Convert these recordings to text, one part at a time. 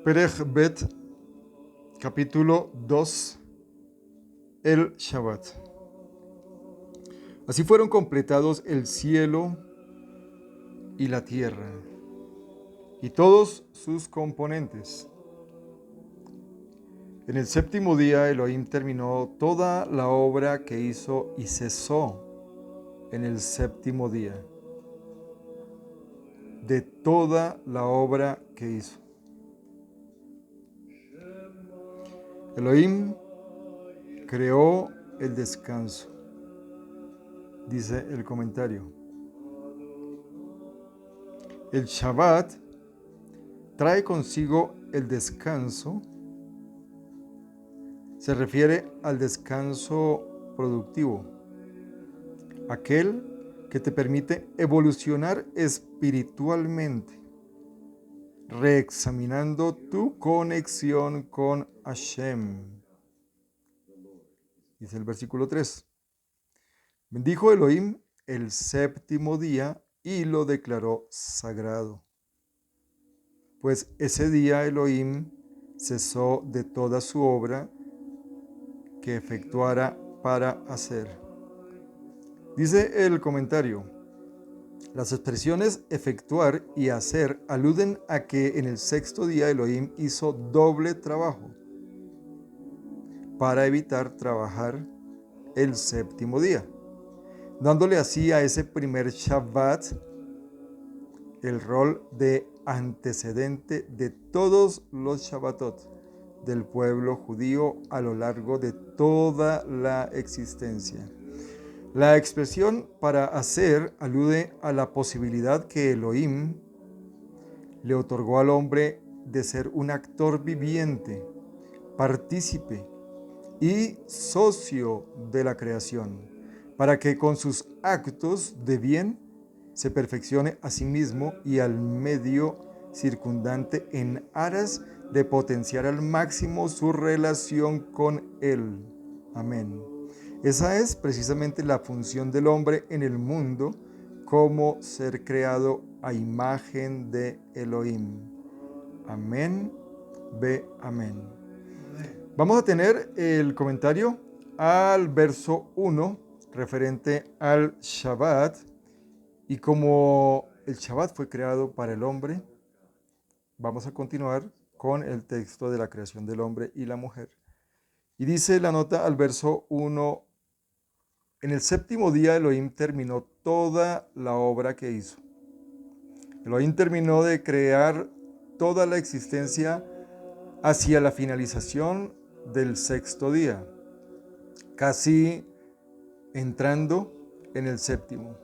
Perej Bet, capítulo 2, el Shabbat. Así fueron completados el cielo y la tierra, y todos sus componentes. En el séptimo día Elohim terminó toda la obra que hizo y cesó en el séptimo día de toda la obra que hizo. Elohim creó el descanso, dice el comentario. El Shabbat trae consigo el descanso. Se refiere al descanso productivo, aquel que te permite evolucionar espiritualmente, reexaminando tu conexión con Hashem. Dice el versículo 3. Bendijo Elohim el séptimo día y lo declaró sagrado, pues ese día Elohim cesó de toda su obra que efectuara para hacer. Dice el comentario, las expresiones efectuar y hacer aluden a que en el sexto día Elohim hizo doble trabajo para evitar trabajar el séptimo día, dándole así a ese primer Shabbat el rol de antecedente de todos los Shabbatot del pueblo judío a lo largo de toda la existencia. La expresión para hacer alude a la posibilidad que Elohim le otorgó al hombre de ser un actor viviente, partícipe y socio de la creación, para que con sus actos de bien se perfeccione a sí mismo y al medio circundante en aras de potenciar al máximo su relación con Él. Amén. Esa es precisamente la función del hombre en el mundo como ser creado a imagen de Elohim. Amén, ve amén. Vamos a tener el comentario al verso 1 referente al Shabbat, y como el Shabbat fue creado para el hombre, vamos a continuar con el texto de la creación del hombre y la mujer. Y dice la nota al verso 1, en el séptimo día Elohim terminó toda la obra que hizo. Elohim terminó de crear toda la existencia hacia la finalización del sexto día, casi entrando en el séptimo.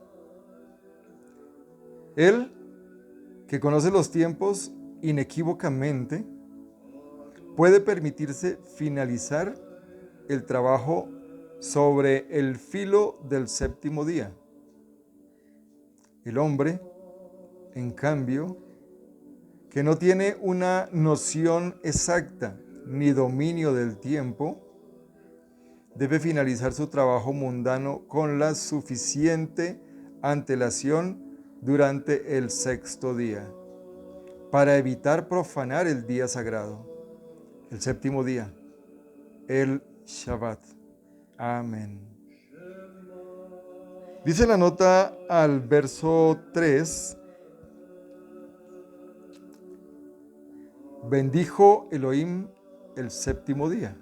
Él, que conoce los tiempos inequívocamente, puede permitirse finalizar el trabajo sobre el filo del séptimo día. El hombre, en cambio, que no tiene una noción exacta ni dominio del tiempo, debe finalizar su trabajo mundano con la suficiente antelación durante el sexto día, para evitar profanar el día sagrado, el séptimo día, el Shabbat. Amén. Dice la nota al verso 3, bendijo Elohim el séptimo día,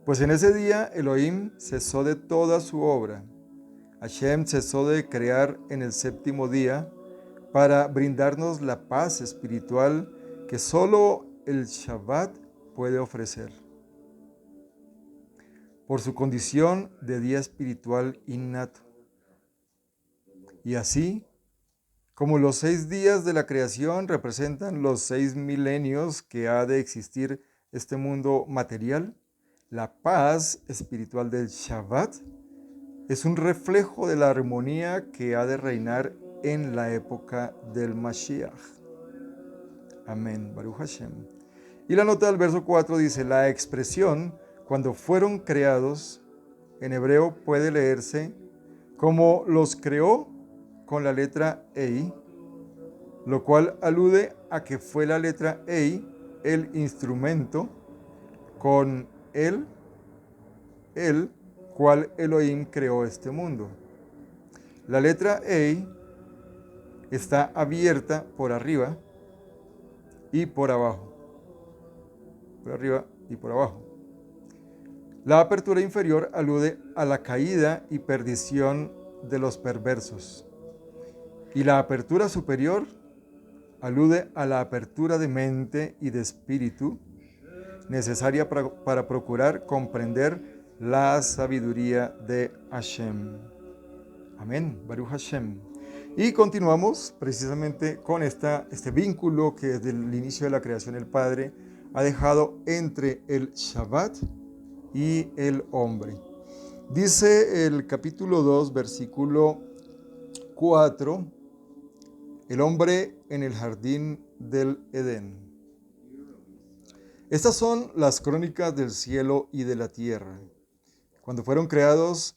pues en ese día Elohim cesó de toda su obra. Hashem cesó de crear en el séptimo día para brindarnos la paz espiritual que solo el Shabbat puede ofrecer, por su condición de día espiritual innato. Y así, como los 6 días de la creación representan los 6 milenios que ha de existir este mundo material, la paz espiritual del Shabbat es un reflejo de la armonía que ha de reinar en la época del Mashiach. Amén, Baruch Hashem. Y la nota del verso 4 dice, la expresión cuando fueron creados en hebreo puede leerse como los creó con la letra Ei, lo cual alude a que fue la letra Ei el instrumento con el cual Elohim creó este mundo. La letra E está abierta por arriba y por abajo. Por arriba y por abajo. La apertura inferior alude a la caída y perdición de los perversos. Y la apertura superior alude a la apertura de mente y de espíritu necesaria para procurar comprender la sabiduría de Hashem. Amén. Baruch Hashem. Y continuamos precisamente con este vínculo que desde el inicio de la creación el Padre ha dejado entre el Shabbat y el hombre. Dice el capítulo 2, versículo 4, el hombre en el jardín del Edén. Estas son las crónicas del cielo y de la tierra, cuando fueron creados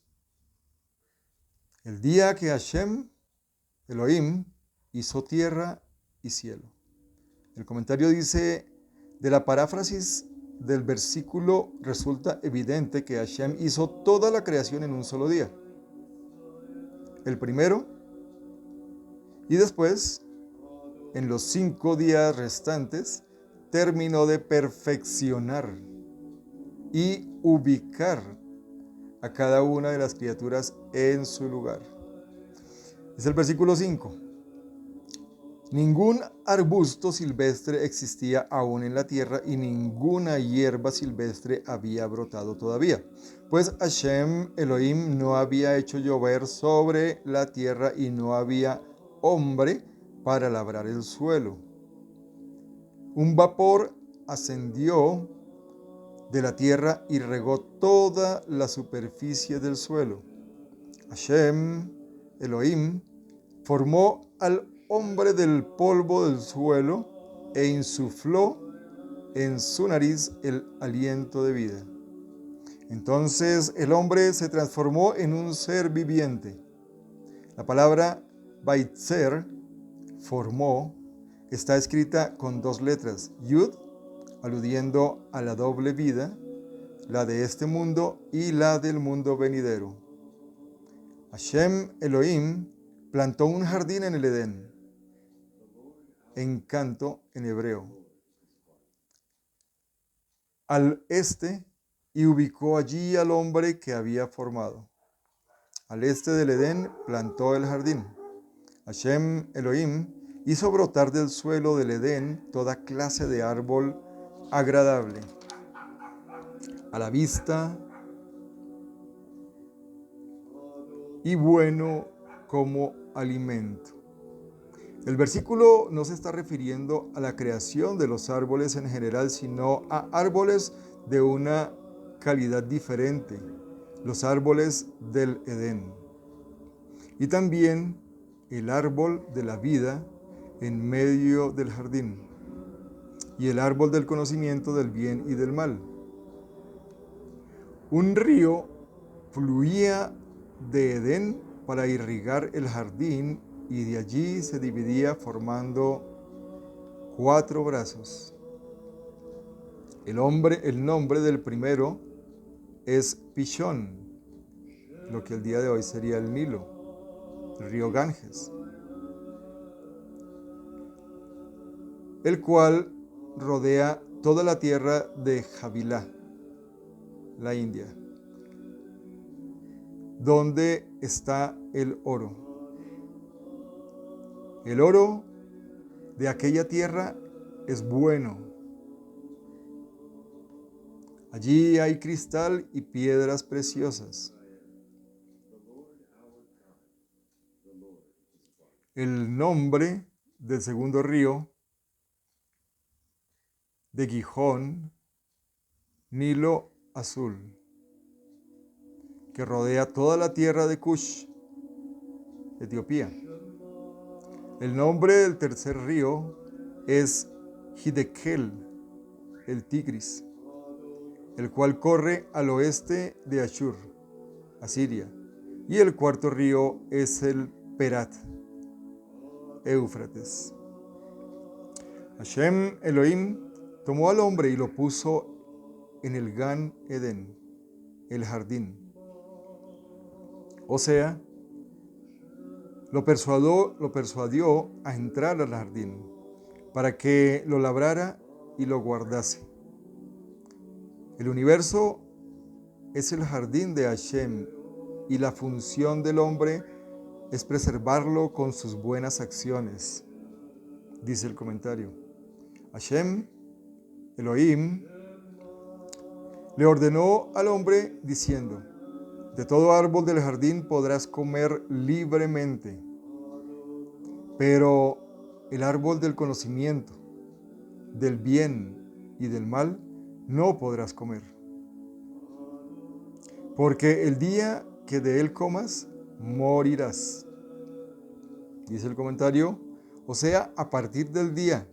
el día que Hashem, Elohim, hizo tierra y cielo. El comentario dice, de la paráfrasis del versículo resulta evidente que Hashem hizo toda la creación en un solo día. El primero, y después, en los 5 días restantes, terminó de perfeccionar y ubicar a cada una de las criaturas en su lugar. Es el versículo 5. Ningún arbusto silvestre existía aún en la tierra y ninguna hierba silvestre había brotado todavía, pues Hashem Elohim no había hecho llover sobre la tierra y no había hombre para labrar el suelo. Un vapor ascendió de la tierra y regó toda la superficie del suelo. Hashem Elohim formó al hombre del polvo del suelo e insufló en su nariz el aliento de vida. Entonces el hombre se transformó en un ser viviente. La palabra Baitzer, formó, está escrita con 2 letras, Yud, aludiendo a la doble vida, la de este mundo y la del mundo venidero. Hashem Elohim plantó un jardín en el Edén, encanto en hebreo, al este, y ubicó allí al hombre que había formado. Al este del Edén plantó el jardín. Hashem Elohim hizo brotar del suelo del Edén toda clase de árbol agradable a la vista y bueno como alimento. El versículo no se está refiriendo a la creación de los árboles en general, sino a árboles de una calidad diferente, los árboles del Edén. Y también el árbol de la vida en medio del jardín, y el árbol del conocimiento del bien y del mal. Un río fluía de Edén para irrigar el jardín y de allí se dividía formando 4 brazos. El nombre del primero es Pishón, lo que el día de hoy sería el Nilo, el río Ganges, el cual rodea toda la tierra de Havilá, la India, donde está el oro. El oro de aquella tierra es bueno. Allí hay cristal y piedras preciosas. El nombre del segundo río de Gijón, Nilo Azul, que rodea toda la tierra de Cush, Etiopía. El nombre del tercer río es Hidekel, el Tigris, el cual corre al oeste de Ashur, Asiria. Y el cuarto río es el Perat, Éufrates. Hashem Elohim tomó al hombre y lo puso en el Gan Edén, el jardín. O sea, lo persuadió a entrar al jardín para que lo labrara y lo guardase. El universo es el jardín de Hashem y la función del hombre es preservarlo con sus buenas acciones, dice el comentario. Hashem, Elohim, le ordenó al hombre diciendo: de todo árbol del jardín podrás comer libremente, pero el árbol del conocimiento, del bien y del mal, no podrás comer. Porque el día que de él comas, morirás. Dice el comentario, o sea, a partir del día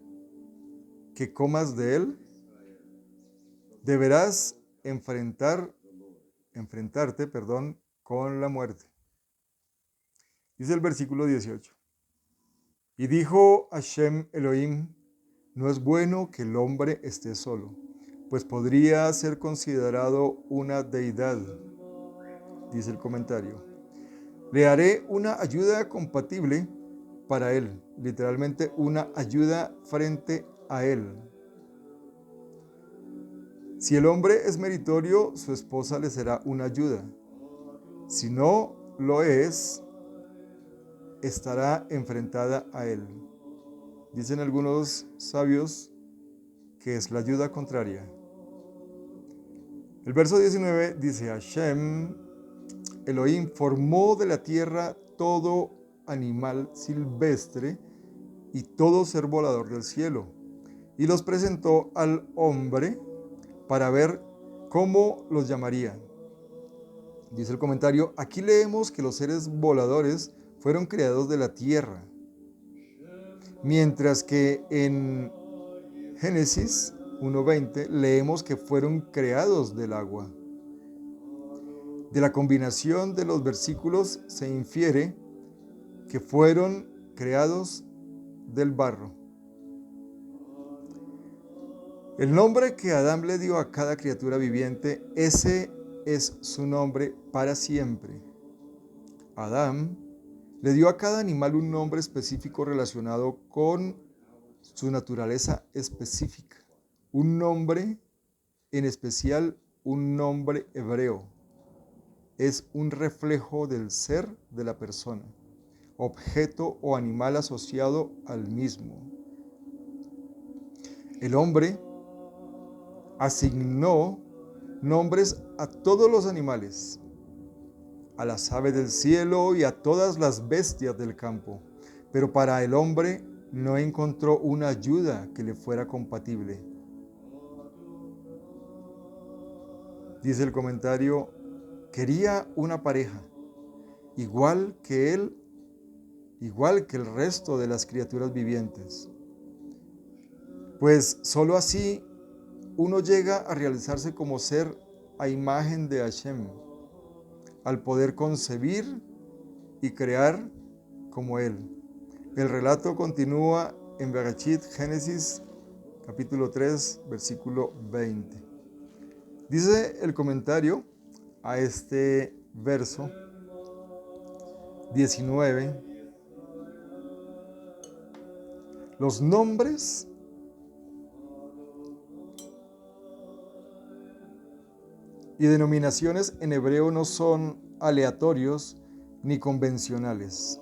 que comas de él, deberás enfrentarte, con la muerte. Dice el versículo 18. Y dijo Hashem Elohim: no es bueno que el hombre esté solo, pues podría ser considerado una deidad. Dice el comentario. Le haré una ayuda compatible para él, literalmente una ayuda frente a él. Si el hombre es meritorio, su esposa le será una ayuda. Si no lo es, estará enfrentada a él. Dicen algunos sabios que es la ayuda contraria. El verso 19 dice: Hashem, Elohim, formó de la tierra todo animal silvestre y todo ser volador del cielo, y los presentó al hombre para ver cómo los llamaría. Dice el comentario, aquí leemos que los seres voladores fueron creados de la tierra, mientras que en Génesis 1:20 leemos que fueron creados del agua. De la combinación de los versículos se infiere que fueron creados del barro. El nombre que Adán le dio a cada criatura viviente, ese es su nombre para siempre. Adán le dio a cada animal un nombre específico relacionado con su naturaleza específica. Un nombre en especial, un nombre hebreo. Es un reflejo del ser de la persona, objeto o animal asociado al mismo. El hombre asignó nombres a todos los animales, a las aves del cielo y a todas las bestias del campo, pero para el hombre no encontró una ayuda que le fuera compatible. Dice el comentario, quería una pareja, igual que él, igual que el resto de las criaturas vivientes. Pues sólo así uno llega a realizarse como ser a imagen de Hashem, al poder concebir y crear como Él. El relato continúa en Bereshit, Génesis, capítulo 3, versículo 20. Dice el comentario a este verso 19, los nombres y denominaciones en hebreo no son aleatorios ni convencionales,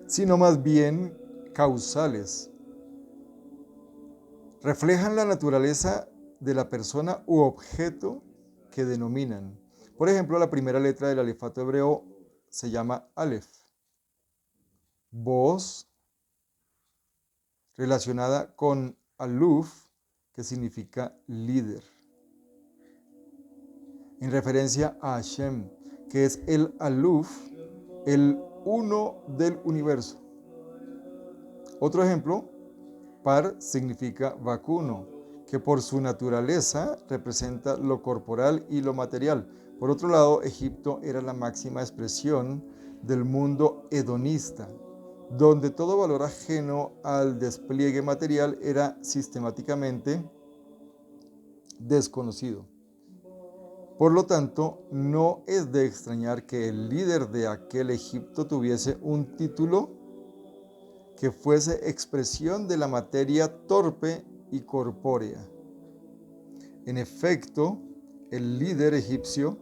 sino más bien causales. Reflejan la naturaleza de la persona u objeto que denominan. Por ejemplo, la primera letra del alefato hebreo se llama Aleph. Voz relacionada con Aluf, que significa líder, en referencia a Hashem, que es el Aluf, el uno del universo. Otro ejemplo, Par significa vacuno, que por su naturaleza representa lo corporal y lo material. Por otro lado, Egipto era la máxima expresión del mundo hedonista, donde todo valor ajeno al despliegue material era sistemáticamente desconocido. Por lo tanto, no es de extrañar que el líder de aquel Egipto tuviese un título que fuese expresión de la materia torpe y corpórea. En efecto, el líder egipcio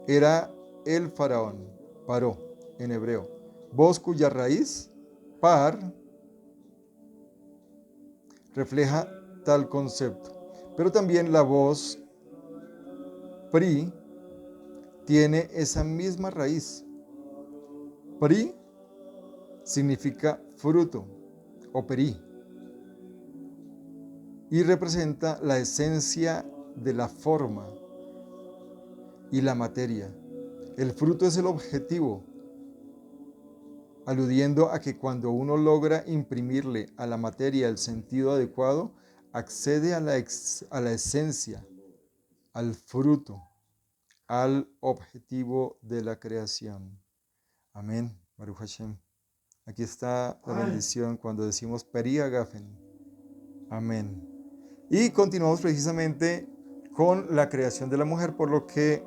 era el faraón, Paró en hebreo, voz cuya raíz, par, refleja tal concepto. Pero también la voz pri tiene esa misma raíz. Pri significa fruto o peri y representa la esencia de la forma y la materia. El fruto es el objetivo, aludiendo a que cuando uno logra imprimirle a la materia el sentido adecuado, accede a la esencia, al fruto, al objetivo de la creación. Amén. Baruch Hashem. Aquí está la bendición cuando decimos Peri Agafen. Amén. Y continuamos precisamente con la creación de la mujer, por lo que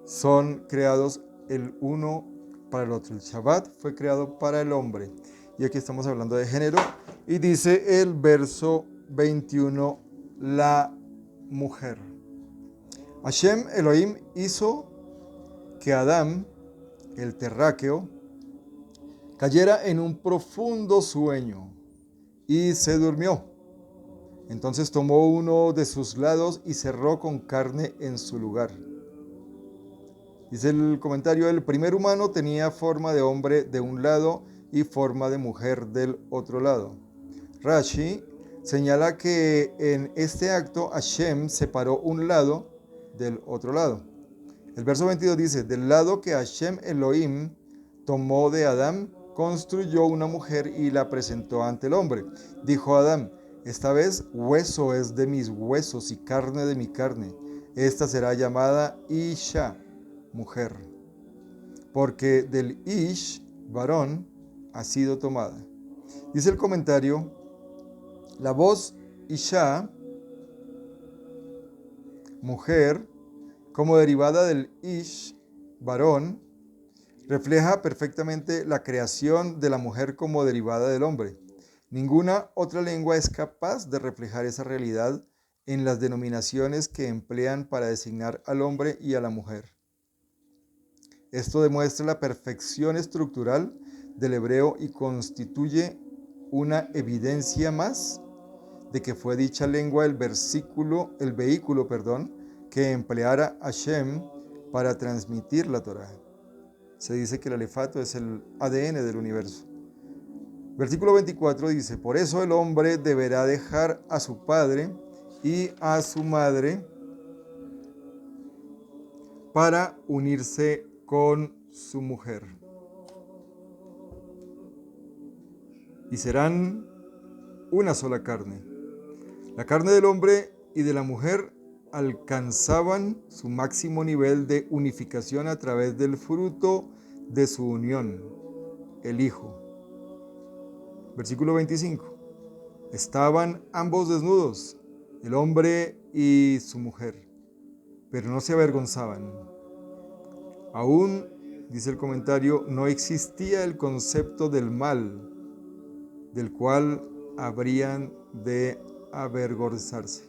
son creados el uno para el otro. El Shabbat fue creado para el hombre. Y aquí estamos hablando de género. Y dice el verso 21, la mujer. Hashem Elohim hizo que Adán, el terráqueo, cayera en un profundo sueño y se durmió. Entonces tomó uno de sus lados y cerró con carne en su lugar. Dice el comentario, el primer humano tenía forma de hombre de un lado y forma de mujer del otro lado. Rashi señala que en este acto Hashem separó un lado del otro lado. El verso 22 dice, del lado que Hashem Elohim tomó de Adán, construyó una mujer y la presentó ante el hombre. Dijo Adán, esta vez hueso es de mis huesos y carne de mi carne. Esta será llamada Isha, mujer, porque del Ish, varón, ha sido tomada. Dice el comentario, la voz Isha, mujer, como derivada del Ish, varón, refleja perfectamente la creación de la mujer como derivada del hombre. Ninguna otra lengua es capaz de reflejar esa realidad en las denominaciones que emplean para designar al hombre y a la mujer. Esto demuestra la perfección estructural del hebreo y constituye una evidencia más de que fue dicha lengua el vehículo que empleara Hashem para transmitir la Torá. Se dice que el alefato es el ADN del universo. Versículo 24 dice, por eso el hombre deberá dejar a su padre y a su madre para unirse con su mujer. Y serán una sola carne. La carne del hombre y de la mujer alcanzaban su máximo nivel de unificación a través del fruto de su unión, el Hijo. Versículo 25. Estaban ambos desnudos, el hombre y su mujer, pero no se avergonzaban. Aún, dice el comentario, no existía el concepto del mal, del cual habrían de avergonzarse.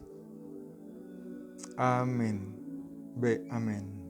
Amén. Ve, amén.